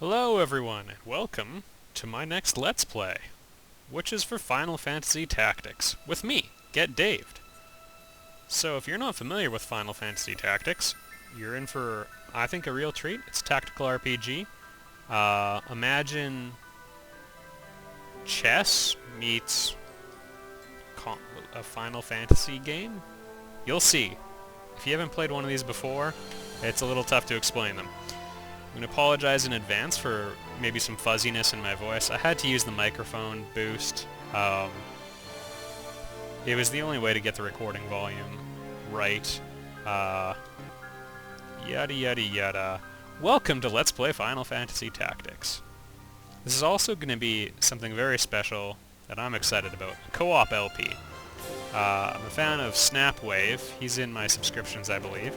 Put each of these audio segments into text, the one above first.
Hello everyone, and welcome to my next Let's Play, which is for Final Fantasy Tactics, with me, Get Daved. So if you're not familiar with Final Fantasy Tactics, you're in for, I think, a real treat. It's a tactical RPG. Imagine chess meets a Final Fantasy game? You'll see. If you haven't played one of these before, it's a little tough to explain them. I'm going to apologize in advance for maybe some fuzziness in my voice. I had to use the microphone boost. It was the only way to get the recording volume right. Yada yada yada. Welcome to Let's Play Final Fantasy Tactics. This is also going to be something very special that I'm excited about. A co-op LP. I'm a fan of Snapwave. He's in my subscriptions, I believe.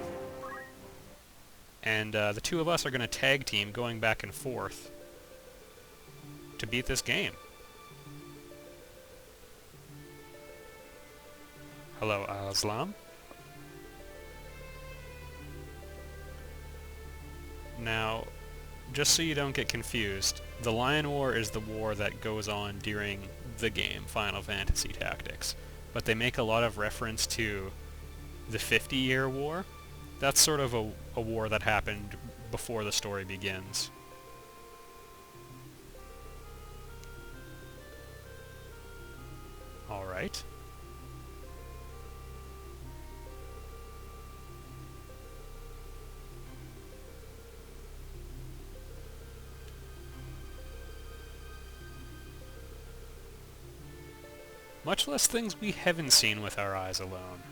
And the two of us are going to tag team going back and forth to beat this game. Hello, Aslam. Now, just so you don't get confused, the Lion War is the war that goes on during the game, Final Fantasy Tactics. But they make a lot of reference to the 50-year war. That's sort of a war that happened before the story begins. Alright. Much less things we haven't seen with our eyes alone.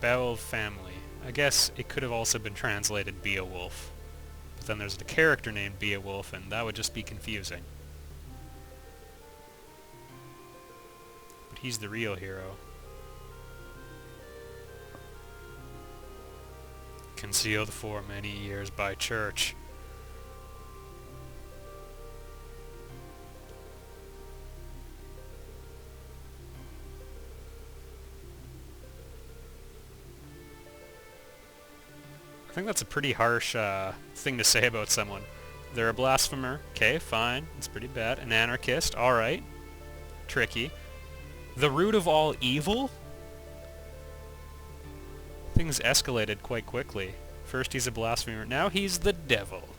Beowulf family. I guess it could have also been translated Beowulf. But then there's the character named Beowulf, and that would just be confusing. But he's the real hero. Concealed for many years by church. I think that's a pretty harsh thing to say about someone. They're a blasphemer. Okay, fine. It's pretty bad. An anarchist. Alright. Tricky. The root of all evil? Things escalated quite quickly. First he's a blasphemer. Now he's the devil.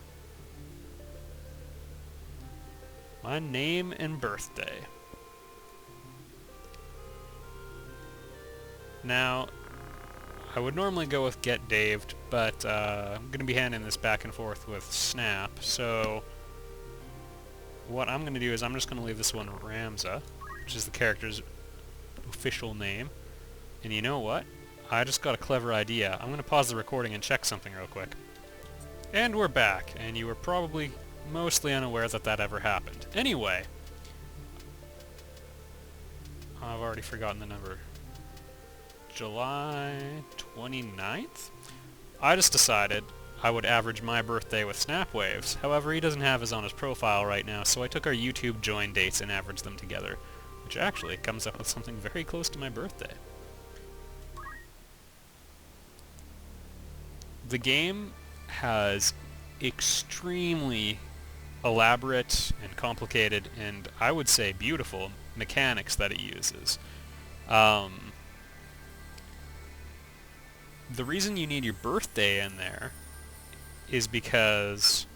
My name and birthday. Now, I would normally go with Get Daved, but I'm going to be handing this back and forth with Snap, so what I'm going to do is I'm just going to leave this one Ramza, which is the character's official name. And you know what? I just got a clever idea. I'm going to pause the recording and check something real quick. And we're back, and you were probably mostly unaware that that ever happened. Anyway, I've already forgotten the number. July 29th? I just decided I would average my birthday with Snapwaves. However, he doesn't have his on his profile right now, so I took our YouTube join dates and averaged them together, which actually comes up with something very close to my birthday. The game has extremely elaborate and complicated and, I would say, beautiful mechanics that it uses. The reason you need your birthday in there is because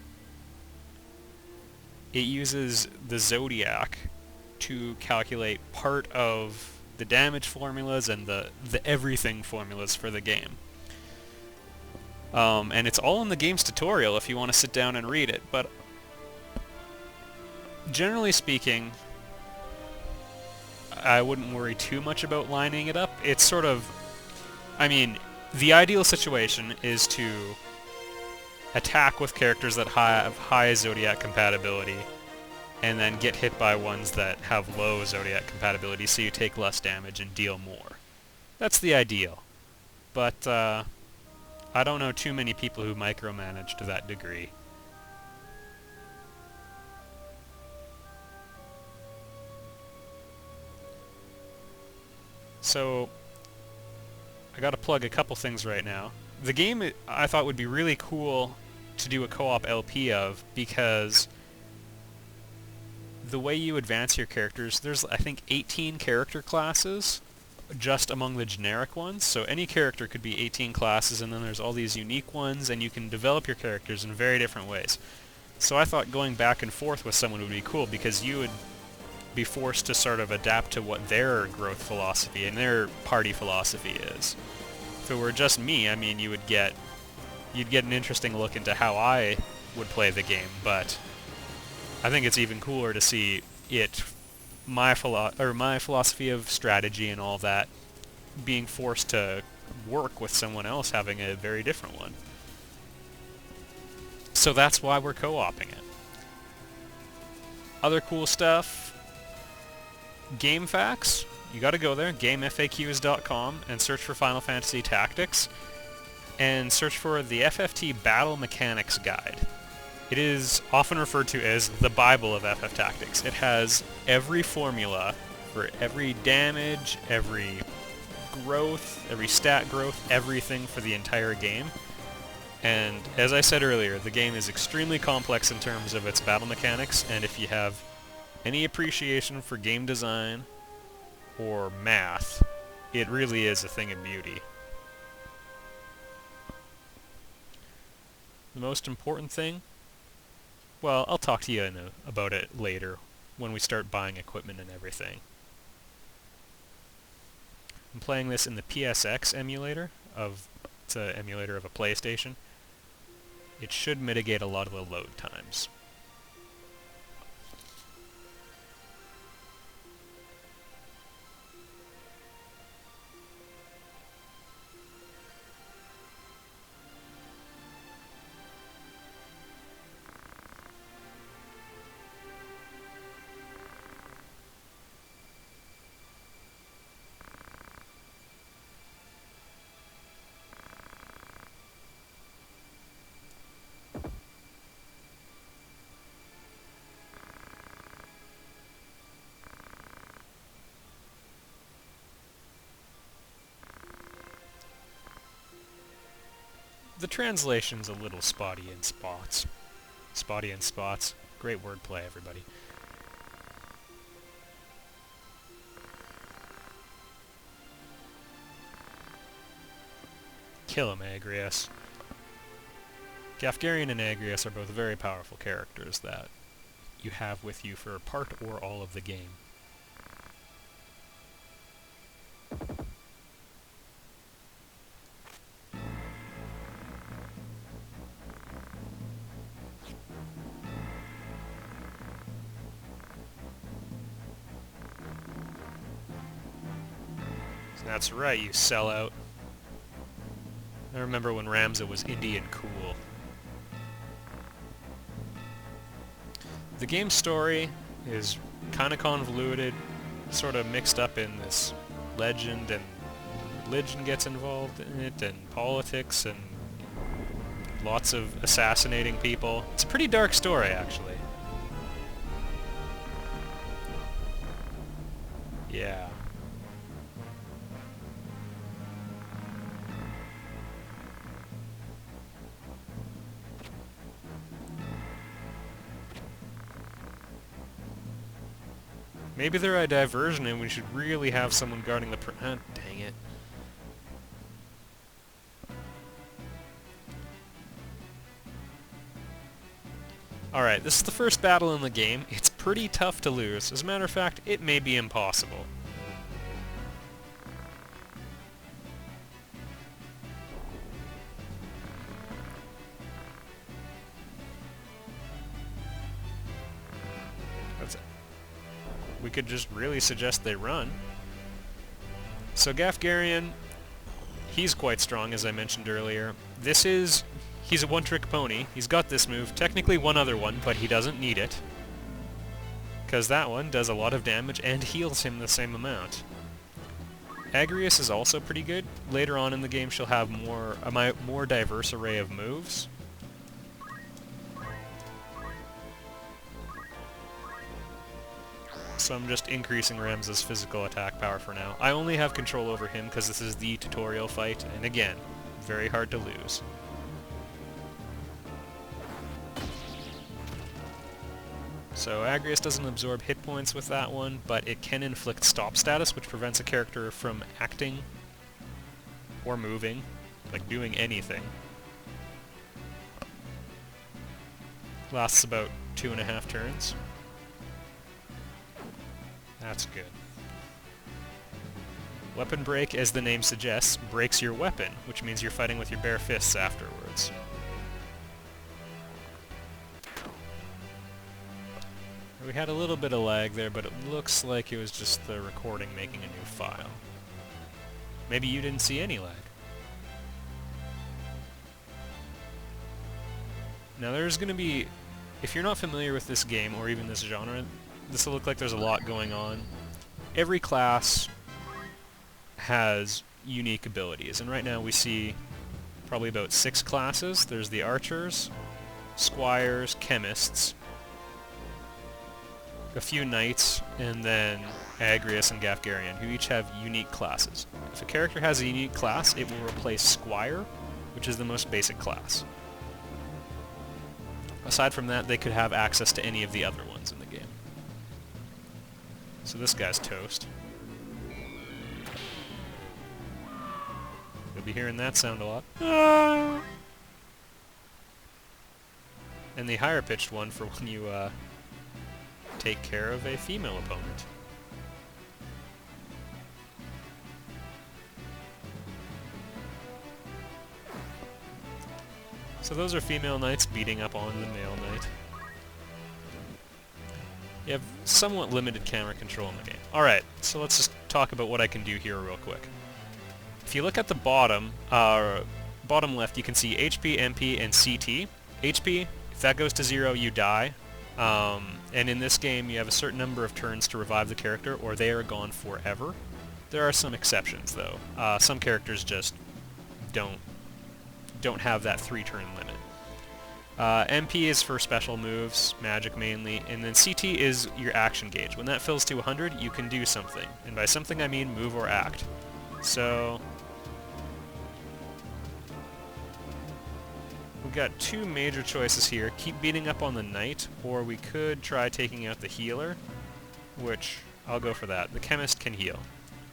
it uses the zodiac to calculate part of the damage formulas and the everything formulas for the game. And it's all in the game's tutorial if you want to sit down and read it, but generally speaking, I wouldn't worry too much about lining it up. It's sort of, I mean, the ideal situation is to attack with characters that have high Zodiac compatibility, and then get hit by ones that have low Zodiac compatibility, so you take less damage and deal more. That's the ideal. But, I don't know too many people who micromanage to that degree. So, I gotta plug a couple things right now. The game I thought would be really cool to do a co-op LP of, because the way you advance your characters, there's I think 18 character classes just among the generic ones, so any character could be 18 classes, and then there's all these unique ones, and you can develop your characters in very different ways. So I thought going back and forth with someone would be cool, because you would be forced to sort of adapt to what their growth philosophy and their party philosophy is. If it were just me, I mean, you'd get an interesting look into how I would play the game, but I think it's even cooler to see my philosophy of strategy and all that being forced to work with someone else having a very different one. So that's why we're co-oping it. Other cool stuff, game facts. You gotta go there, gamefaqs.com, and search for Final Fantasy Tactics, and search for the FFT Battle Mechanics Guide. It is often referred to as the Bible of FF Tactics. It has every formula for every damage, every growth, every stat growth, everything for the entire game. And as I said earlier, the game is extremely complex in terms of its battle mechanics, and if you have any appreciation for game design or math, it really is a thing of beauty. The most important thing? Well, I'll talk to you about it later, when we start buying equipment and everything. I'm playing this in the PSX emulator it's an emulator of a PlayStation. It should mitigate a lot of the load times. The translation's a little spotty in spots. Spotty in spots. Great wordplay, everybody. Kill him, Agrias. Gafgarian and Agrias are both very powerful characters that you have with you for part or all of the game. That's right, you sellout. I remember when Ramza was indie and cool. The game's story is kind of convoluted, sort of mixed up in this legend, and religion gets involved in it, and politics, and lots of assassinating people. It's a pretty dark story, actually. Yeah. Maybe they're a diversion and we should really have someone guarding the dang it. Alright, this is the first battle in the game. It's pretty tough to lose. As a matter of fact, it may be impossible. We could just really suggest they run. So Gafgarian, he's quite strong, as I mentioned earlier. He's a one-trick pony. He's got this move, technically one other one, but he doesn't need it, because that one does a lot of damage and heals him the same amount. Agrias is also pretty good. Later on in the game she'll have a more diverse array of moves. so I'm just increasing Ram's physical attack power for now. I only have control over him because this is the tutorial fight, and again, very hard to lose. So Agrius doesn't absorb hit points with that one, but it can inflict stop status, which prevents a character from acting or moving, like doing anything. Lasts about 2.5 turns. That's good. Weapon break, as the name suggests, breaks your weapon, which means you're fighting with your bare fists afterwards. We had a little bit of lag there, but it looks like it was just the recording making a new file. Maybe you didn't see any lag. Now there's going to be, if you're not familiar with this game or even this genre, this will look like there's a lot going on. Every class has unique abilities, and right now we see probably about 6 classes. There's the archers, squires, chemists, a few knights, and then Agrius and Gafgarian, who each have unique classes. If a character has a unique class, it will replace Squire, which is the most basic class. Aside from that, they could have access to any of the other ones in the game. So this guy's toast. You'll be hearing that sound a lot. Ah! And the higher pitched one for when you take care of a female opponent. So those are female knights beating up on the male knight. You have somewhat limited camera control in the game. Alright, so let's just talk about what I can do here real quick. If you look at the bottom left, you can see HP, MP, and CT. HP, if that goes to 0, you die. And in this game, you have a certain number of turns to revive the character, or they are gone forever. There are some exceptions, though. Some characters just don't have that 3-turn limit. MP is for special moves, magic mainly, and then CT is your action gauge. When that fills to 100, you can do something. And by something, I mean move or act. So we've got 2 major choices here. Keep beating up on the knight, or we could try taking out the healer, which I'll go for that. The chemist can heal.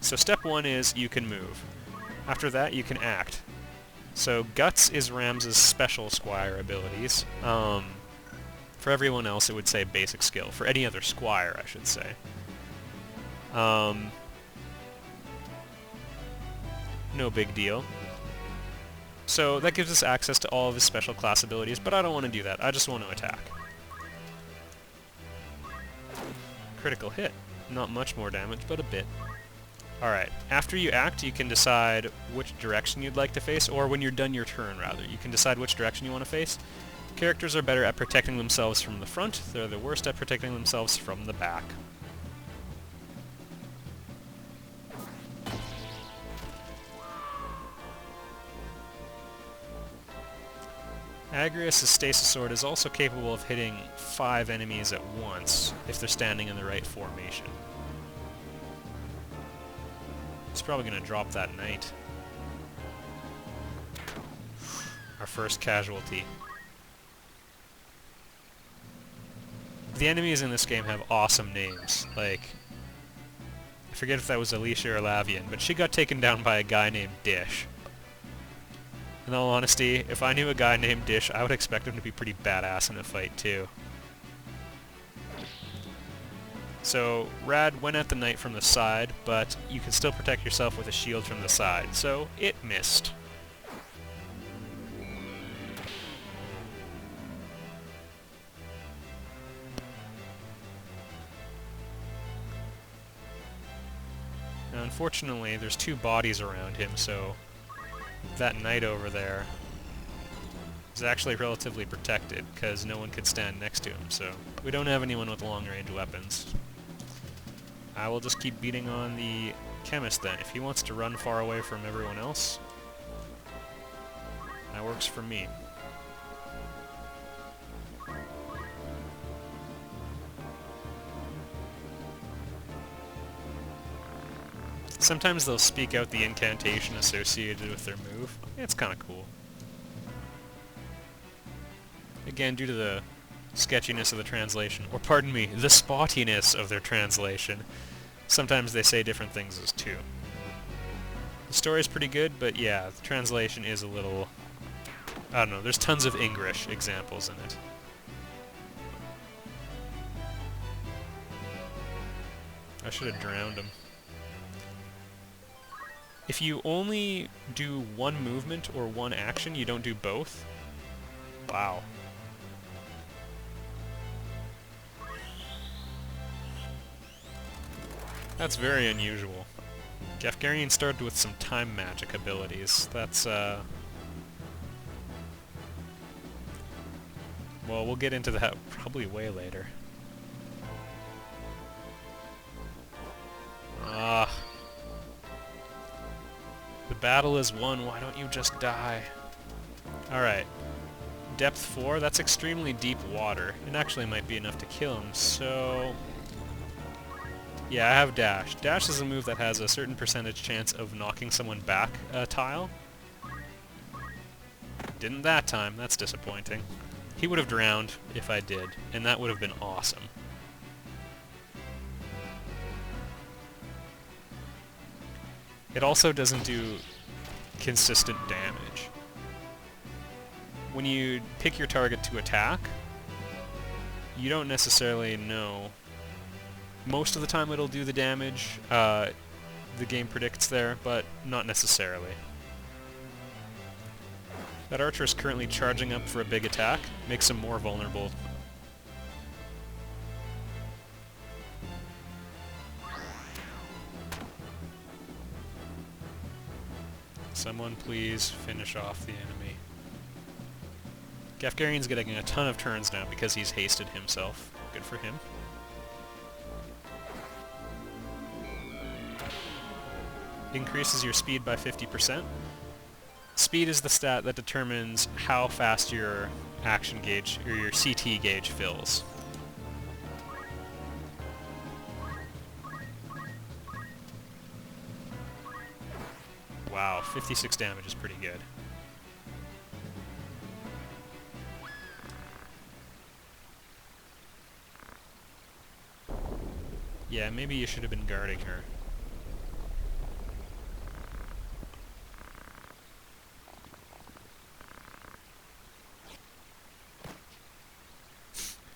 So step 1 is you can move. After that, you can act. So Guts is Ram's special Squire abilities. For everyone else, it would say basic skill. For any other Squire, I should say. No big deal. So that gives us access to all of his special class abilities, but I don't want to do that. I just want to attack. Critical hit. Not much more damage, but a bit. Alright, after you act, you can decide which direction you'd like to face, or when you're done your turn, rather. You can decide which direction you want to face. Characters are better at protecting themselves from the front. They're the worst at protecting themselves from the back. Agrius' Stasis Sword is also capable of hitting 5 enemies at once, if they're standing in the right formation. He's probably going to drop that knight. Our first casualty. The enemies in this game have awesome names. Like, I forget if that was Alicia or Lavian, but she got taken down by a guy named Dish. In all honesty, if I knew a guy named Dish, I would expect him to be pretty badass in a fight too. So, Rad went at the knight from the side, but you can still protect yourself with a shield from the side, so it missed. Now, unfortunately, there's 2 bodies around him, so that knight over there is actually relatively protected, because no one could stand next to him, so we don't have anyone with long-range weapons. I will just keep beating on the chemist then. If he wants to run far away from everyone else, that works for me. Sometimes they'll speak out the incantation associated with their move. It's kind of cool. Again, due to the sketchiness of the translation, or pardon me, the spottiness of their translation, sometimes they say different things as too. The story's pretty good, but yeah, the translation is a little... I don't know, there's tons of English examples in it. I should have drowned him. If you only do one movement or one action, you don't do both? Wow. That's very unusual. Gafgarian started with some time magic abilities. That's, well, we'll get into that probably way later. Ah. The battle is won, why don't you just die? Alright. Depth 4, that's extremely deep water. It actually might be enough to kill him, so... yeah, I have Dash. Dash is a move that has a certain percentage chance of knocking someone back a tile. Didn't that time, that's disappointing. He would have drowned if I did, and that would have been awesome. It also doesn't do consistent damage. When you pick your target to attack, you don't necessarily know. Most of the time it'll do the damage the game predicts there, but not necessarily. That archer is currently charging up for a big attack, makes him more vulnerable. Someone please finish off the enemy. Gafgarian's getting a ton of turns now because he's hasted himself. Good for him. Increases your speed by 50%. Speed is the stat that determines how fast your action gauge, or your CT gauge fills. Wow, 56 damage is pretty good. Yeah, maybe you should have been guarding her.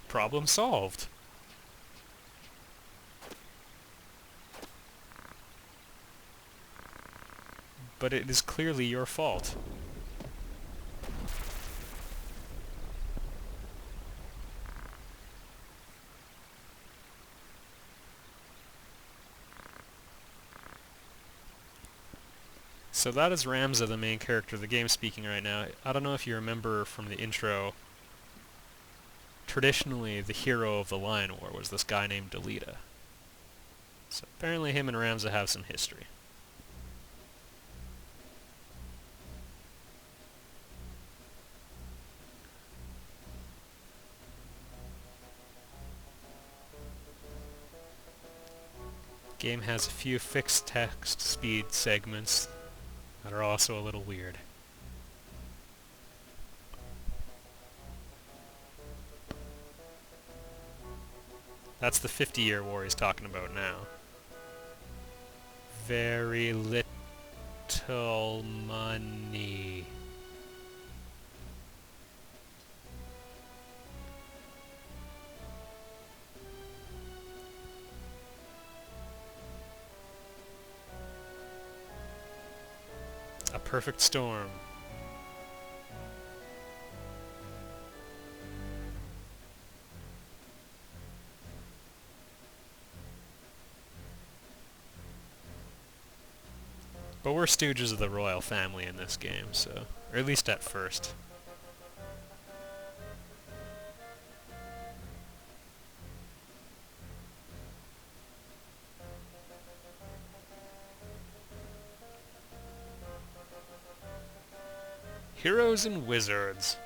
Problem solved. But it is clearly your fault. So that is Ramza, the main character of the game, speaking right now. I don't know if you remember from the intro, traditionally the hero of the Lion War was this guy named Delita. So apparently him and Ramza have some history. Game has a few fixed text speed segments that are also a little weird. That's the 50-year war he's talking about now. Very little money. A perfect storm. But we're stooges of the royal family in this game, so... or at least at first. Heroes and Wizards.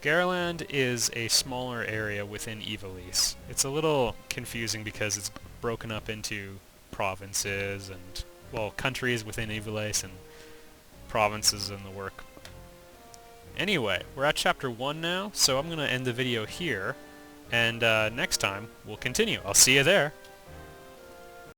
Garaland is a smaller area within Ivalice. It's a little confusing because it's broken up into provinces and well, countries within Ivales and provinces in the work. Anyway, we're at chapter 1 now, so I'm going to end the video here, and next time we'll continue. I'll see you there.